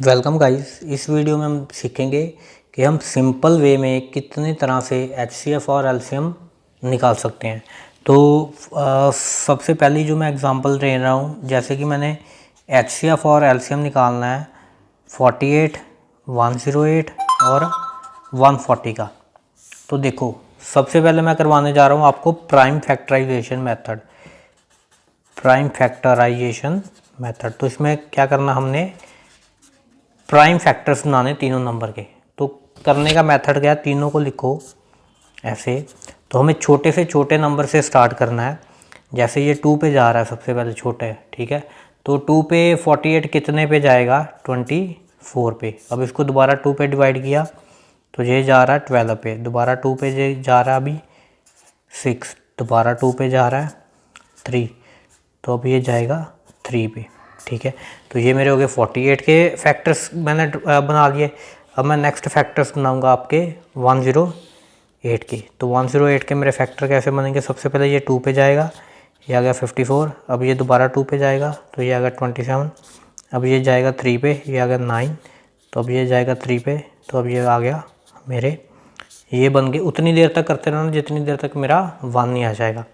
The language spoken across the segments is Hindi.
Welcome guys. इस वीडियो में हम सीखेंगे कि हम सिंपल वे में कितनी तरह से एचसीएफ और एलसीएम निकाल सकते हैं। तो सबसे पहली जो मैं एग्जांपल दे रहा हूँ, जैसे कि मैंने एचसीएफ और एलसीएम निकालना है 48, 108 और 140 का। तो देखो, सबसे पहले मैं करवाने जा रहा हूँ आपको प्राइम फैक्टराइजेशन मेथड। तो इसमें क्या करना, हमने प्राइम फैक्टर्स बनाने तीनों नंबर के। तो करने का मेथड क्या है, तीनों को लिखो ऐसे। तो हमें छोटे से छोटे नंबर से स्टार्ट करना है। जैसे ये 2 पे जा रहा है, सबसे पहले छोटे है, ठीक है। तो 2 पे 48 कितने पे जाएगा, 24 पे। अब इसको दोबारा 2 पे डिवाइड किया तो ये जा रहा है 12 पे। दोबारा 2 पे ये जा रहा है अभी 6, दोबारा 2 पे जा रहा है 3, तो अब ये जाएगा 3 पे, ठीक है। तो ये मेरे हो गए 48 के फैक्टर्स मैंने बना लिए। अब मैं नेक्स्ट फैक्टर्स बनाऊंगा आपके 108 के। तो 108 के मेरे फैक्टर कैसे बनेंगे, सबसे पहले ये 2 पे जाएगा, ये आ गया 54। अब ये दोबारा 2 पे जाएगा तो ये आ गया 27। अब ये जाएगा 3 पे, ये आ गया 9। तो अब ये जाएगा 3 पे, तो अब ये आ गया मेरे, ये बन गए। उतनी देर तक करते रहना जितनी देर तक मेरा 1 नहीं आ जाएगा।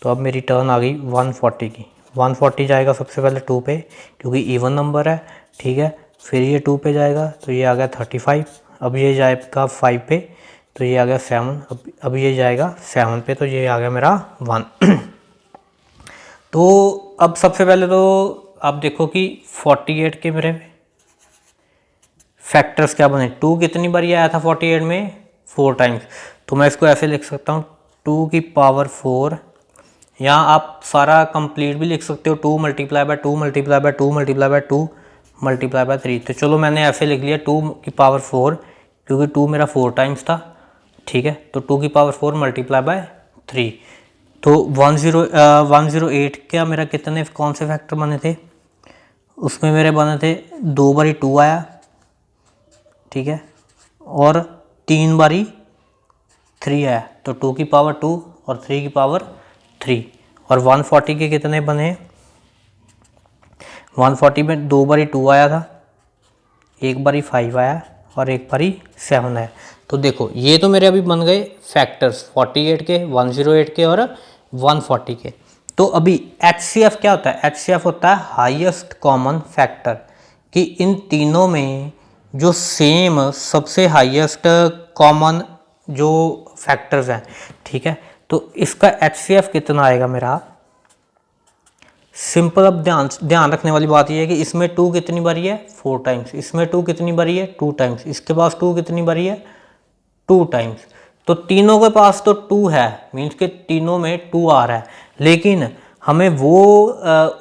तो अब मेरी टर्न आ गई 140 की। 140 जाएगा सबसे पहले 2 पे, क्योंकि इवन नंबर है, ठीक है। फिर ये 2 पे जाएगा तो ये आ गया 35। अब ये जाएगा 5 पे, तो ये आ गया 7। अब ये जाएगा 7 पे, तो ये आ गया मेरा 1। तो अब सबसे पहले तो आप देखो कि 48 के मेरे फैक्टर्स क्या बने। 2 कितनी बार आया था 48 में, 4 टाइम्स। तो मैं इसको ऐसे लिख सकता हूँ 2 की पावर 4। यहाँ आप सारा कंप्लीट भी लिख सकते हो, 2 multiply by 2 multiply by 2 multiply by 2 multiply by 3। तो चलो मैंने ऐसे लिख लिया 2 की पावर 4, क्योंकि 2 मेरा 4 टाइम्स था, ठीक है। तो 2 की पावर 4 मल्टीप्लाई बाय 3। तो 108 का मेरा कितने कौन से फैक्टर बने थे, उसमें मेरे बने थे 2 बारी 2 आया, ठीक है, और 3 बारी 3 आया। तो 2 की पावर 2 और 3 की पावर 3। और 140 के कितने बने, 140 में 2 बारी 2 आया था, 1 बारी 5 आया और 1 बारी 7 आया। तो देखो ये तो मेरे अभी बन गए फैक्टर्स 48 के, 108 के और 140 के। तो अभी HCF क्या होता है, HCF होता है हाईएस्ट कॉमन फैक्टर, कि इन तीनों में जो सेम सबसे हाईएस्ट कॉमन जो फैक्टर्स हैं, ठीक है। तो इसका HCF कितना आएगा मेरा, सिंपल। अब ध्यान रखने वाली बात यह है कि इसमें 2 कितनी बारी है, 4 टाइम्स। इसमें 2 कितनी बारी है, 2 टाइम्स। इसके पास 2 कितनी बारी है, 2 टाइम्स। तो तीनों के पास तो 2 है, मीन्स के तीनों में 2 आ रहा है। लेकिन हमें वो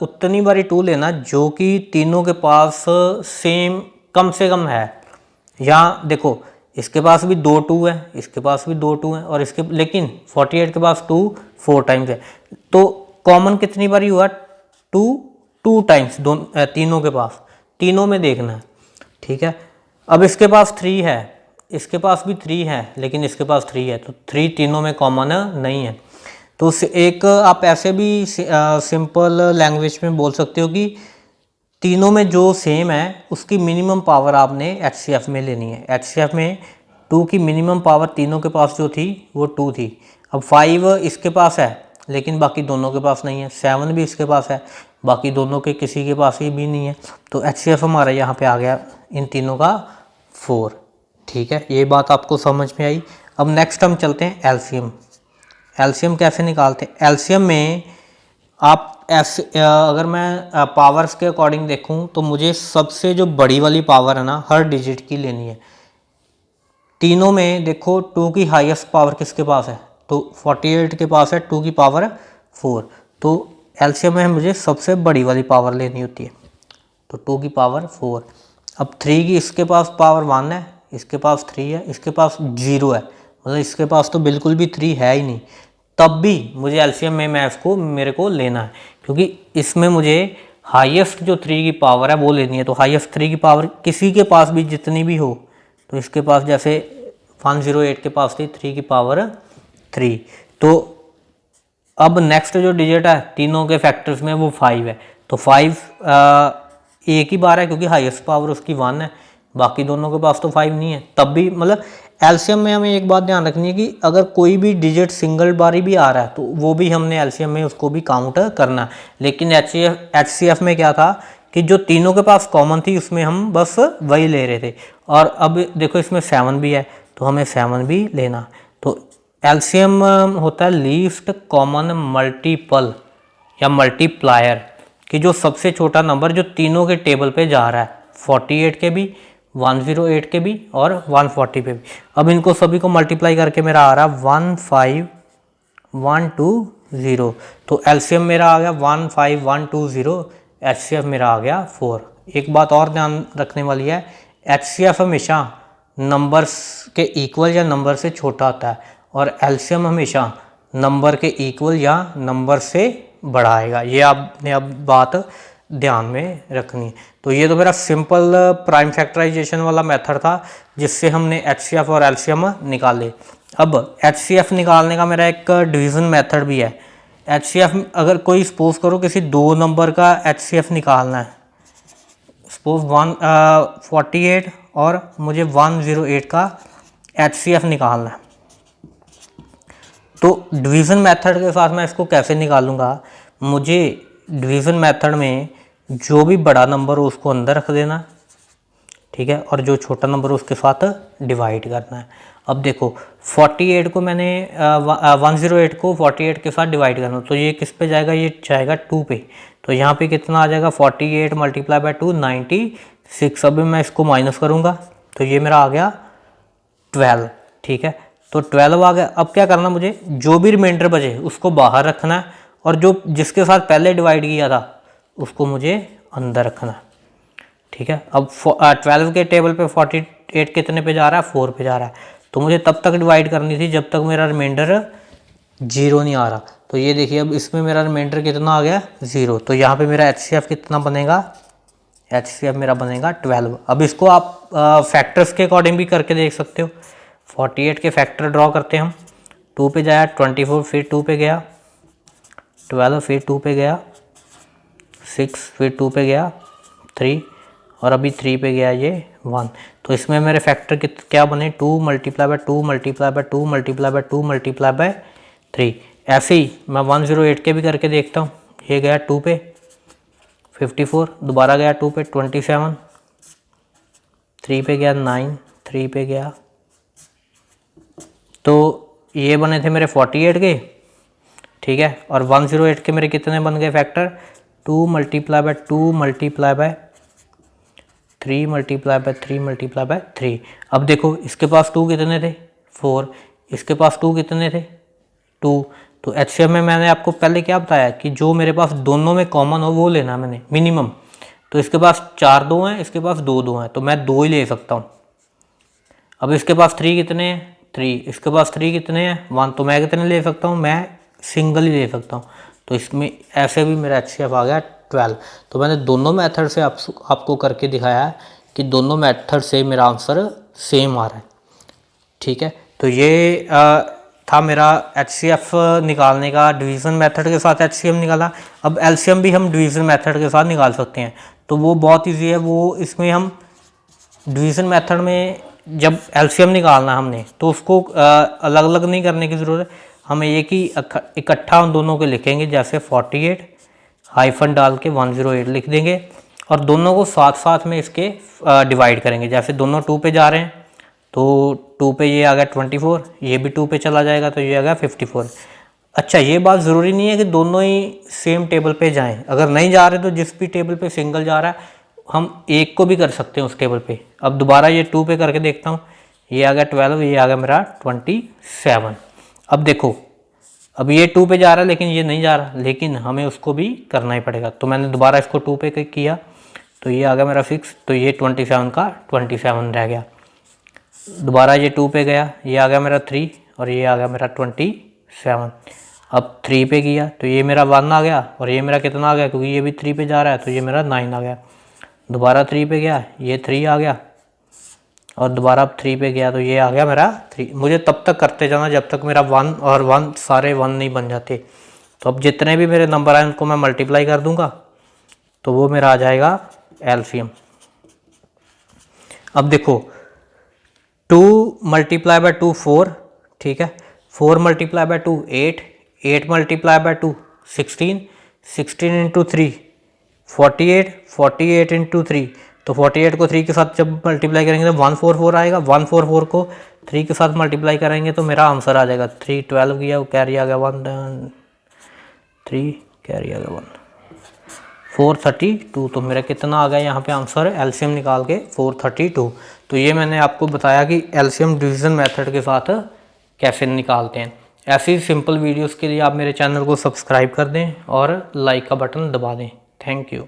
उतनी बारी 2 लेना जो कि तीनों के पास सेम कम से कम है। यहाँ देखो, इसके पास भी 2 2 है, इसके पास भी 2 2 है, और इसके, लेकिन 48 के पास 2 4 टाइम्स है। तो कॉमन कितनी बारी हुआ, 2 2 टाइम्स तीनों के पास, तीनों में देखना है, ठीक है। अब इसके पास 3 है, इसके पास भी 3 है, लेकिन इसके पास 3 है, तो 3 तीनों में कॉमन नहीं है। तो एक आप ऐसे भी सिंपल लैंग्वेज में बोल सकते हो कि तीनों में जो सेम है उसकी मिनिमम पावर आपने HCF में लेनी है। HCF में 2 की मिनिमम पावर तीनों के पास जो थी वो 2 थी। अब 5 इसके पास है, लेकिन बाकी दोनों के पास नहीं है। 7 भी इसके पास है, बाकी दोनों के किसी के पास ही भी नहीं है। तो HCF हमारा यहाँ पे आ गया इन तीनों का 4, ठीक है। ये बात आपको समझ में आई। अब नेक्स्ट हम चलते हैं एलसीएम। एलसीएम कैसे निकालते हैं, एलसीएम में आप ऐसे अगर मैं पावर्स के अकॉर्डिंग देखूं तो मुझे सबसे जो बड़ी वाली पावर है ना, हर डिजिट की लेनी है। तीनों में देखो 2 की हाईएस्ट पावर किसके पास है, तो 48 के पास है 2 की पावर 4। तो एलसीएम में मुझे सबसे बड़ी वाली पावर लेनी होती है, तो 2 की पावर 4। अब 3 की इसके पास पावर 1 है, इसके पास 3 है, इसके पास 0 है, मतलब इसके पास तो बिल्कुल भी 3 है ही नहीं। तब भी मुझे एलसीएम में मैं इसको मेरे को लेना है, क्योंकि इसमें मुझे हाईएस्ट जो 3 की पावर है वो लेनी है। तो हाईएस्ट 3 की पावर किसी के पास भी जितनी भी हो, तो इसके पास जैसे 108 के पास थी 3 की पावर 3। तो अब नेक्स्ट जो डिजिट है तीनों के फैक्टर्स में वो 5 है। तो 5 एक ही बार है क्योंकि हाईएस्ट पावर उसकी 1 है, बाकी दोनों के पास तो 5 नहीं है। तब भी मतलब एलसीएम में हमें एक बात ध्यान रखनी है कि अगर कोई भी डिजिट सिंगल बारी भी आ रहा है तो वो भी हमने एलसीएम में उसको भी काउंट करना है। लेकिन एचसीएफ में क्या था कि जो तीनों के पास कॉमन थी उसमें हम बस वही ले रहे थे। और अब देखो इसमें 7 भी है तो हमें 7 भी लेना। तो एलसीएम होता है लीस्ट कॉमन मल्टीपल या मल्टीप्लायर, कि जो सबसे छोटा नंबर जो तीनों के टेबल पे जा रहा है, 48 के भी, 108 के भी और 140 पे भी। अब इनको सभी को मल्टीप्लाई करके मेरा आ रहा 15120। तो एलसीएम मेरा आ गया 15120, एचसीएफ मेरा आ गया 4। एक बात और ध्यान रखने वाली है, एचसीएफ हमेशा नंबर्स के इक्वल या नंबर से छोटा होता है और एलसीएम हमेशा नंबर के इक्वल या नंबर से बड़ा आएगा। ये आपने अब बात ध्यान में रखनी है। तो ये तो मेरा सिंपल प्राइम फैक्टराइजेशन वाला मेथड था जिससे हमने एचसीएफ और एलसीएम निकाले। अब एचसीएफ निकालने का मेरा एक डिवीज़न मेथड भी है। एचसीएफ अगर कोई सपोज करो किसी 2 नंबर का एचसीएफ निकालना है, सपोज 148 और मुझे 108 का एचसीएफ निकालना है, तो डिवीज़न मेथड के साथ मैं इसको कैसे निकालूंगा? मुझे डिवीज़न मेथड में जो भी बड़ा नंबर हो उसको अंदर रख देना, ठीक है, और जो छोटा नंबर हो उसके साथ डिवाइड करना है। अब देखो 48 को मैंने 108 को 48 के साथ डिवाइड करना, तो ये किस पे जाएगा? ये जाएगा 2 पे। तो यहाँ पे कितना आ जाएगा? 48 मल्टीप्लाई बाय 2 96। अभी मैं इसको माइनस करूँगा तो ये मेरा आ गया 12, ठीक है। तो 12 आ गया। अब क्या करना, मुझे जो भी रिमाइंडर बचे उसको बाहर रखना है और जो जिसके साथ पहले डिवाइड किया था उसको मुझे अंदर रखना है, ठीक है। अब 12 के टेबल पे 48 कितने पे जा रहा है? 4 पे जा रहा है। तो मुझे तब तक डिवाइड करनी थी जब तक मेरा रिमाइंडर 0 नहीं आ रहा। तो ये देखिए अब इसमें मेरा रिमाइंडर कितना आ गया? 0। तो यहाँ पे मेरा एचसीएफ कितना बनेगा? एचसीएफ मेरा बनेगा 12। अब इसको आप फैक्टर्स के अकॉर्डिंग भी करके देख सकते हो। 48 के फैक्टर ड्रॉ करते हैं हम। 2 पे जाया 24, फिर 2 पे गया 12, फिर 2 पे गया 6, फिर 2 पे गया 3 और अभी 3 पे गया ये 1। तो इसमें मेरे फैक्टर क्या बने? 2 multiply by 2 multiply by 2 multiply by 2 multiply by 3। ऐसे ही मैं 108 के भी करके देखता हूँ। ये गया 2 पे 54, दोबारा गया 2 पे 27, 3 पे गया 9, 3 पे गया। तो ये बने थे मेरे 48 के, ठीक है। और 108 के मेरे कितने बन गए factor? 2 multiply by 2 multiply by 3 multiply by 3 multiply by 3। अब देखो इसके पास 2 कितने थे? 4। इसके पास 2 कितने थे? 2। तो एचसीएफ में मैंने आपको पहले क्या बताया कि जो मेरे पास दोनों में कॉमन हो वो लेना मैंने मिनिमम। तो इसके पास 4 2 हैं, इसके पास 2 2 हैं, तो मैं 2 ही ले सकता हूँ। अब इसके पास 3 कितने हैं? 3। इसके पास 3 कितने हैं? 1। तो मैं कितने ले सकता हूँ? मैं सिंगल ही ले सकता हूँ। तो इसमें ऐसे भी मेरा एचसीएफ आ गया 12। तो मैंने दोनों मेथड से आपको करके दिखाया है कि दोनों मेथड से मेरा आंसर सेम आ रहा है, ठीक है। तो ये था मेरा एचसीएफ निकालने का। डिवीज़न मेथड के साथ एचसीएफ निकाला। अब एलसीएम भी हम डिवीज़न मेथड के साथ निकाल सकते हैं, तो वो बहुत ईजी है। वो इसमें हम डिवीज़न मेथड में जब एलसीएम निकालना हमने तो उसको अलग अलग नहीं करने की ज़रूरत है। हमें एक ही इकट्ठा उन दोनों को लिखेंगे, जैसे 48 हाइफन डाल के 108 लिख देंगे और दोनों को साथ साथ में इसके डिवाइड करेंगे। जैसे दोनों 2 पे जा रहे हैं तो 2 पे ये आ गया 24, ये भी 2 पे चला जाएगा तो ये आ गया 54। अच्छा, ये बात ज़रूरी नहीं है कि दोनों ही सेम टेबल पे जाएं। अगर नहीं जा रहे तो जिस भी टेबल पे सिंगल जा रहा है हम एक को भी कर सकते हैं उस टेबल पे। अब दोबारा ये 2 पे करके देखता हूँ। ये आ गया 12, ये आ गया मेरा 27। अब देखो अब ये 2 पे जा रहा है लेकिन ये नहीं जा रहा, लेकिन हमें उसको भी करना ही पड़ेगा। तो मैंने दोबारा इसको 2 पे किया तो ये आ गया मेरा 6, तो ये 27 का 27 रह गया। दोबारा ये 2 पे गया, ये आ गया मेरा 3 और ये आ गया मेरा 27। अब 3 पे किया तो ये मेरा 1 आ गया और ये मेरा कितना आ गया, क्योंकि ये भी 3 पे जा रहा है तो ये मेरा 9 आ गया। दोबारा 3 पे गया, ये 3 आ गया और दोबारा अब 3 पे गया तो ये आ गया मेरा 3। मुझे तब तक करते जाना जब तक मेरा 1 और 1 सारे 1 नहीं बन जाते। तो अब जितने भी मेरे नंबर आए उनको मैं मल्टीप्लाई कर दूंगा तो वो मेरा आ जाएगा एलसीएम। अब देखो 2 मल्टीप्लाई बाय 2 4, ठीक है, 4 multiply by 2 8, 8 multiply by 2 16, 16 into 3 48, 48 into 3, तो 48 को 3 के साथ जब मल्टीप्लाई करेंगे तो 144 आएगा, 144 को 3 के साथ मल्टीप्लाई करेंगे तो मेरा आंसर आ जाएगा 3 12 किया, कैरी आ गया 1, 3 कैरी आ गया 1, 432। तो मेरा कितना आ गया यहाँ पे आंसर एलसीएम निकाल के 432। तो ये मैंने आपको बताया कि एलसीएम डिवीज़न मेथड के साथ कैसे निकालते हैं। ऐसी सिंपल वीडियोस के लिए आप मेरे चैनल को सब्सक्राइब कर दें और लाइक का बटन दबा दें। Thank you.